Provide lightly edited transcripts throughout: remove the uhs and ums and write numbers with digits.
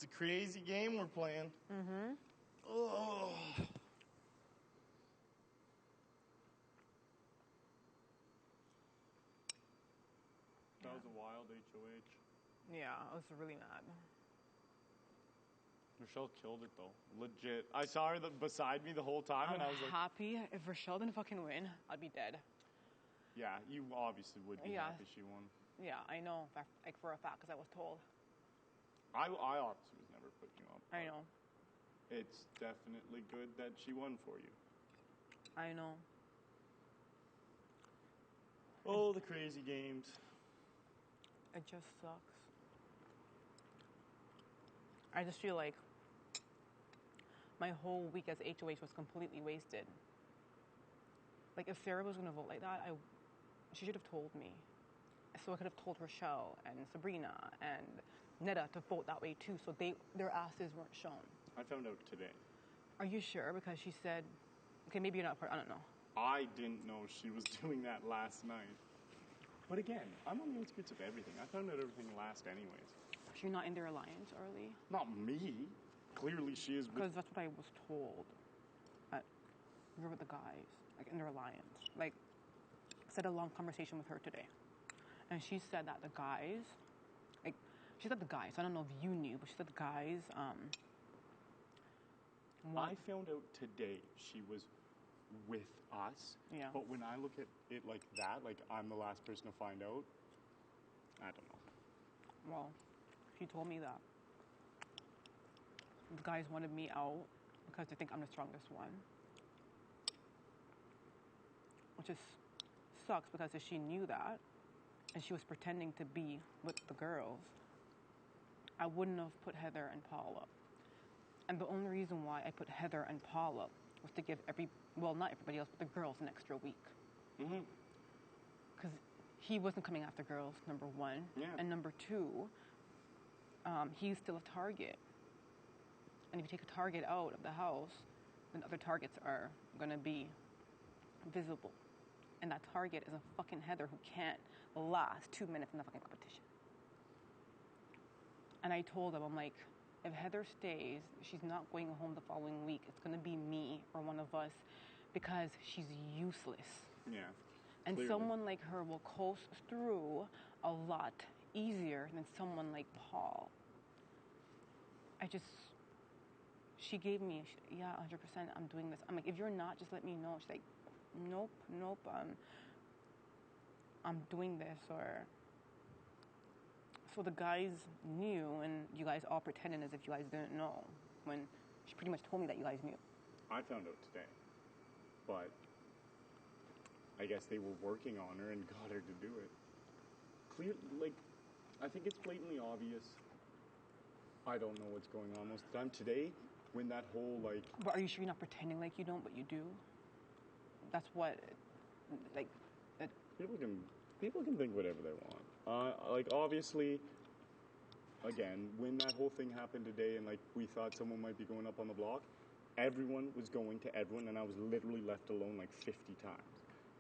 It's a crazy game we're playing. Mm-hmm. Oh. That was a wild HOH. Yeah, I was really mad. Rochelle killed it though. Legit. I saw her beside me the whole time and I was like... happy. If Rochelle didn't fucking win, I'd be dead. Yeah, you obviously would be happy she won. Yeah, I know. Like for a fact, because I was told. I obviously was never putting you up. I know. It's definitely good that she won for you. I know. Oh, the crazy games. It just sucks. I just feel like my whole week as HOH was completely wasted. Like, if Sarah was going to vote like that, she should have told me. So I could have told Rochelle and Sabrina and Netta to vote that way too, so their asses weren't shown. I found out today. Are you sure? Because she said... Okay, maybe you're not part... I don't know. I didn't know she was doing that last night. But again, I'm on the outskirts of everything. I found out everything last anyways. She's not in their alliance, Arlie? Not me. Clearly she is with... Because that's what I was told. You're with the guys, like in their alliance. Like, I had a long conversation with her today. And she said that the guys, I don't know if you knew, but she said the guys, I found out today she was with us. Yeah. But when I look at it like that, like I'm the last person to find out, I don't know. Well, she told me that the guys wanted me out because they think I'm the strongest one. Which sucks because if she knew that and she was pretending to be with the girls, I wouldn't have put Heather and Paul up. And the only reason why I put Heather and Paul up was to give not everybody else, but the girls an extra week. Mm-hmm. Because he wasn't coming after girls, number one. Yeah. And number two, he's still a target. And if you take a target out of the house, then other targets are going to be visible. And that target is a fucking Heather who can't last 2 minutes in the fucking competition. And I told him, I'm like, if Heather stays, she's not going home the following week. It's going to be me or one of us because she's useless. Yeah. And Clearly. someone like her will coast through a lot easier than someone like Paul. She gave me, 100%, I'm doing this. I'm like, if you're not, just let me know. She's like, nope, I'm doing this, or... So the guys knew, and you guys all pretended as if you guys didn't know, when she pretty much told me that you guys knew. I found out today, but I guess they were working on her and got her to do it. I think it's blatantly obvious. I don't know what's going on most of the time. Today, when that whole, But are you sure you're not pretending like you don't, but you do? That's what, People can think whatever they want. Obviously, again, when that whole thing happened today and, we thought someone might be going up on the block, everyone was going to everyone, and I was literally left alone 50 times.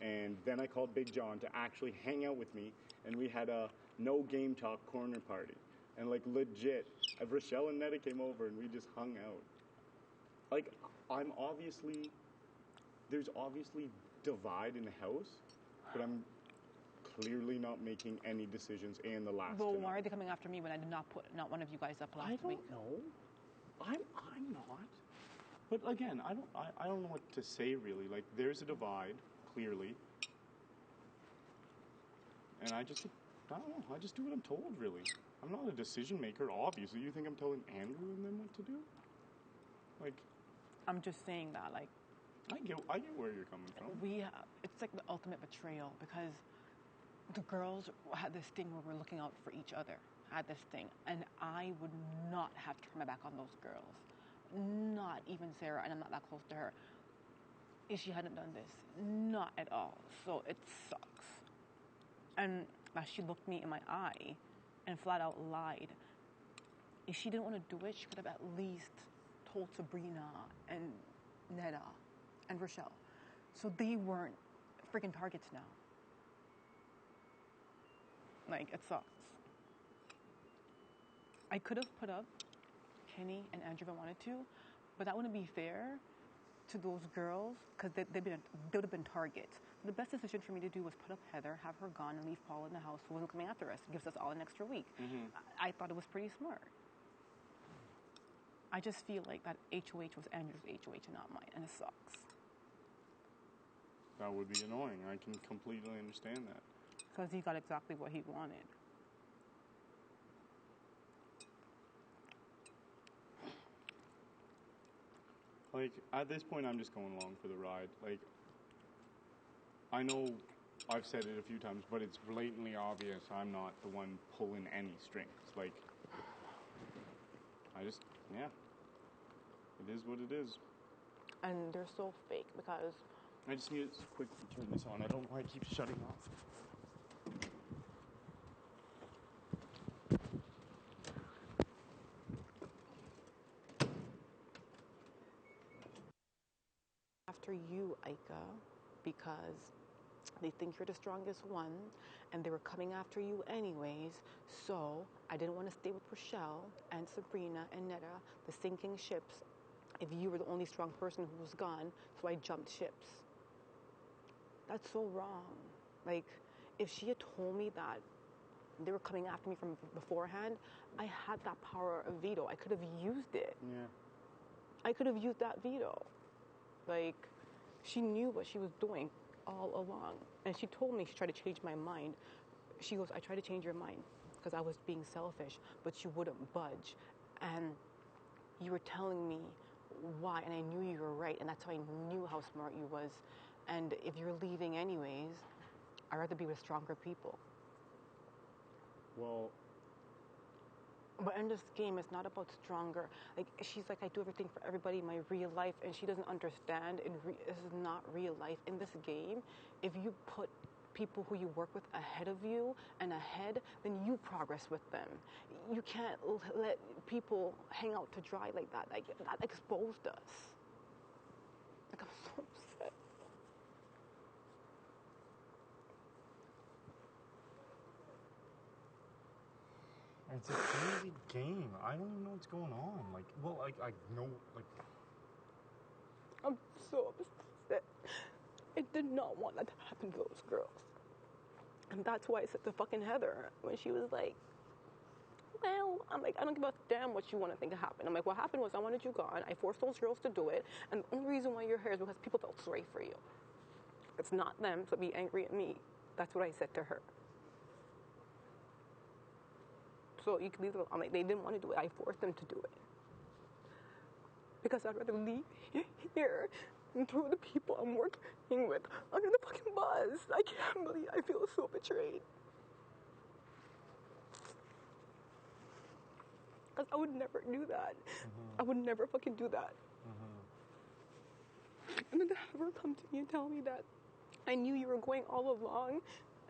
And then I called Big John to actually hang out with me, and we had a no game talk corner party. And, legit, Rochelle and Netta came over, and we just hung out. There's obviously divide in the house, but I'm clearly not making any decisions and the last. Well, why are they coming after me when I did not put not one of you guys up last week? I don't know. I'm not. But again, I don't know what to say really. There's a divide, clearly. And I don't know. I just do what I'm told, really. I'm not a decision maker, obviously. You think I'm telling Andrew and them what to do? I'm just saying that, I get where you're coming from. It's like the ultimate betrayal, because the girls had this thing where we're looking out for each other. Had this thing. And I would not have turned my back on those girls. Not even Sarah, and I'm not that close to her. If she hadn't done this. Not at all. So it sucks. And she looked me in my eye and flat out lied. If she didn't want to do it, she could have at least told Sabrina and Netta and Rochelle. So they weren't freaking targets now. It sucks. I could have put up Kenny and Andrew wanted to, but that wouldn't be fair to those girls because they would have been targets. The best decision for me to do was put up Heather, have her gone, and leave Paul in the house who wasn't coming after us. It gives us all an extra week. I thought it was pretty smart. I just feel like that HOH was Andrew's HOH and not mine, and it sucks. That would be annoying. I can completely understand that. Because he got exactly what he wanted. Like, at this point, I'm just going along for the ride. Like, I know I've said it a few times, but it's blatantly obvious I'm not the one pulling any strings. Like, yeah. It is what it is. And they're so fake because... I just need to quickly turn this on. I don't know why it keeps shutting off. After you, Ika, because they think you're the strongest one, and they were coming after you anyways, so I didn't want to stay with Rochelle and Sabrina and Netta, the sinking ships, if you were the only strong person who was gone, so I jumped ships. That's so wrong. Like, if she had told me that they were coming after me from beforehand, I had that power of veto. I could have used it. Yeah. I could have used that veto. Like, she knew what she was doing all along. And she told me, she tried to change my mind. She goes, I tried to change your mind because I was being selfish, but you wouldn't budge. And you were telling me why, and I knew you were right, and that's how I knew how smart you was. And if you're leaving anyways, I'd rather be with stronger people. Well... But in this game, it's not about stronger. Like, she's like, I do everything for everybody in my real life, and she doesn't understand. This is not real life. In this game, if you put people who you work with ahead of you and ahead, then you progress with them. You can't let people hang out to dry like that. Like, that exposed us. Like, I'm so upset. It's a crazy game. I don't even know what's going on. Like, well, I know, like... I'm so upset. I did not want that to happen to those girls. And that's why I said to fucking Heather when she was like, well, I'm like, I don't give a damn what you want to think happened. I'm like, what happened was I wanted you gone. I forced those girls to do it. And the only reason why you're here is because people felt sorry for you. It's not them, so be angry at me. That's what I said to her. So you can leave them. I'm like, they didn't want to do it. I forced them to do it. Because I'd rather leave here and throw the people I'm working with under the fucking bus. I can't believe I feel so betrayed. Because I would never do that. I would never fucking do that. And then to have her come to me and tell me that I knew you were going all along,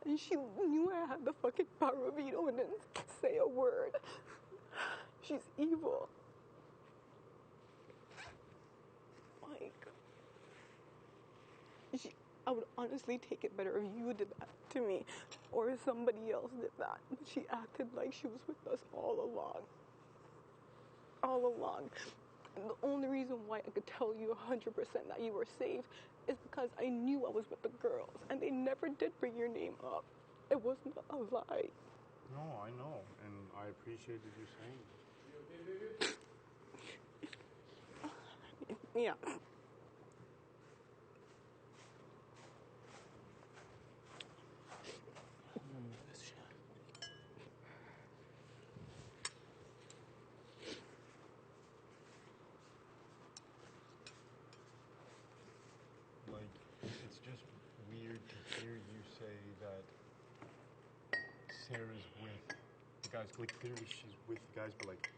and she knew I had the fucking power of veto and didn't say a word. She's evil. Like, I would honestly take it better if you did that to me, or if somebody else did that. But she acted like she was with us all along. All along. And the only reason why I could tell you 100% that you were safe is because I knew I was with the girls, and they never did bring your name up. It wasn't a lie. No, I know, and I appreciated you saying it. Yeah. Like, it's just weird to hear you say that Sarah's with the guys. Like, clearly she's with the guys, but, like,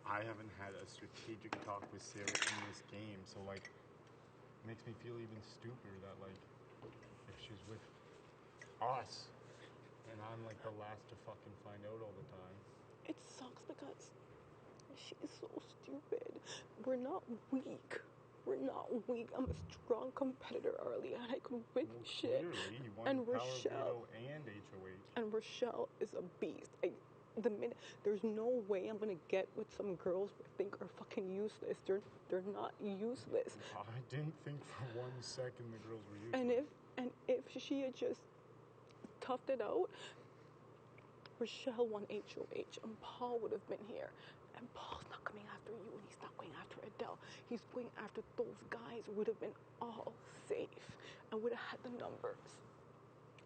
I haven't had a strategic talk with Sarah in this game, so, like, it makes me feel even stupider that, like, if she's with us, and I'm, like, the last to fucking find out all the time. It sucks because she's so stupid. We're not weak. We're not weak. I'm a strong competitor, Arlie, and I could win shit. Clearly, you won And Power Rochelle Veto and HOH. And Rochelle is a beast. the minute, there's no way I'm gonna get with some girls who I think are fucking useless. They're not useless. I didn't think for 1 second the girls were useless. And if she had just toughed it out, Rochelle won HOH, and Paul would have been here. And Paul's not coming after you, and he's not going after Adele. He's going after those guys who would have been all safe and would have had the numbers.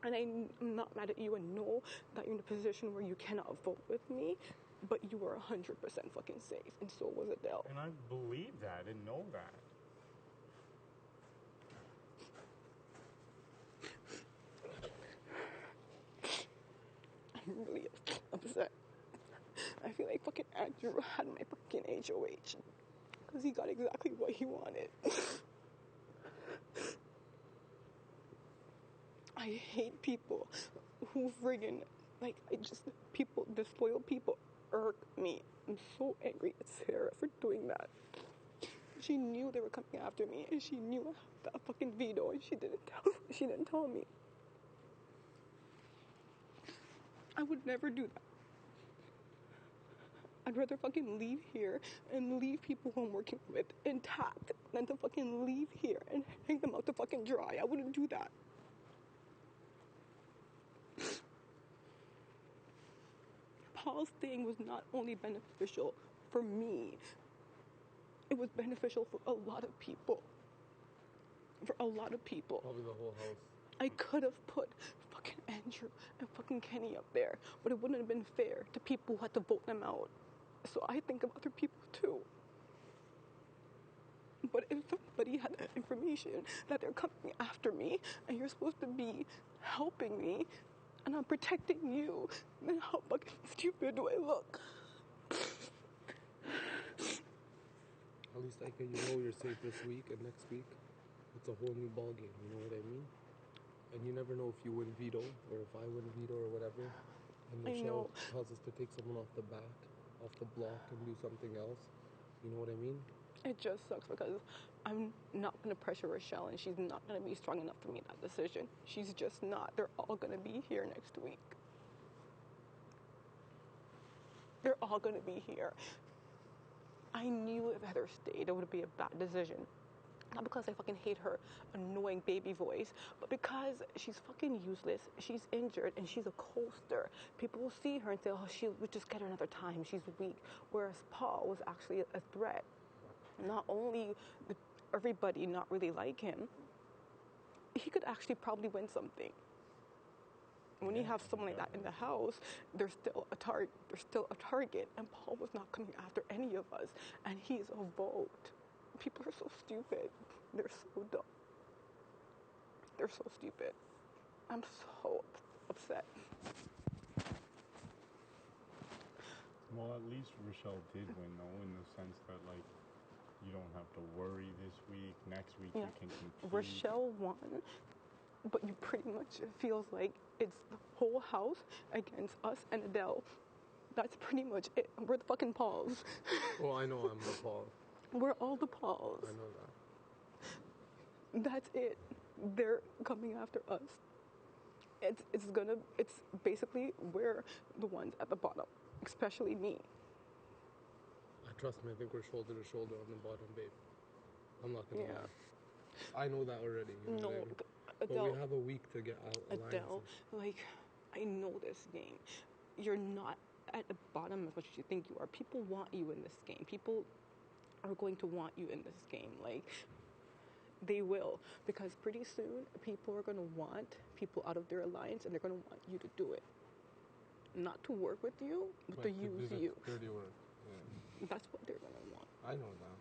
And I'm not mad at you, and know that you're in a position where you cannot vote with me, but you were 100% fucking safe, and so was Adele. And I believe that and know that. I'm really upset. I feel like fucking Andrew had my fucking HOH because he got exactly what he wanted. I hate people who friggin' the spoiled people irk me. I'm so angry at Sarah for doing that. She knew they were coming after me, and she knew I had that fucking veto, and she didn't tell me. I would never do that. I'd rather fucking leave here and leave people who I'm working with intact than to fucking leave here and hang them out to fucking dry. I wouldn't do that. Paul's thing was not only beneficial for me, it was beneficial for a lot of people. For a lot of people. Probably the whole house. I could have put fucking Andrew and fucking Kenny up there, but it wouldn't have been fair to people who had to vote them out. So I think of other people too. But if somebody had that information that they're coming after me and you're supposed to be helping me and I'm protecting you, then how fucking stupid do I look? At least like you know you're safe this week, and next week it's a whole new ball game. You know what I mean? And you never know if you win veto or if I win veto or whatever. And Michelle tells us to take someone off the block and do something else. You know what I mean? It just sucks because I'm not going to pressure Rochelle, and she's not going to be strong enough to make that decision. She's just not. They're all going to be here next week. They're all going to be here. I knew if Heather stayed, it would be a bad decision. Not because I fucking hate her annoying baby voice, but because she's fucking useless, she's injured, and she's a coaster. People will see her and say, oh, she would just get her another time, she's weak. Whereas Paul was actually a threat. Not only did everybody not really like him, he could actually probably win something. When you have someone like that in the house, there's still a target, and Paul was not coming after any of us, and he's a vote. People are so stupid. They're so dumb. They're so stupid. I'm so upset. Well, at least Rochelle did win, though, in the sense that, like, you don't have to worry this week. Next week you can compete. Rochelle won, but you pretty much, it feels like it's the whole house against us and Adele. That's pretty much it. We're the fucking Pauls. Oh, I know I'm the Paul. We're all the Pauls. I know that. That's it. They're coming after us. It's basically we're the ones at the bottom, especially me. Trust me, I think we're shoulder to shoulder on the bottom, babe. I'm not gonna lie. I know that already. You know what I mean? Adele, but we have a week to get out. Adele, like, I know this game. You're not at the bottom as much as you think you are. People want you in this game. People are going to want you in this game. Like, they will. Because pretty soon, people are going to want people out of their alliance, and they're going to want you to do it. Not to work with you, but to use you. Dirty work. Yeah. That's what they're going to want. I know that.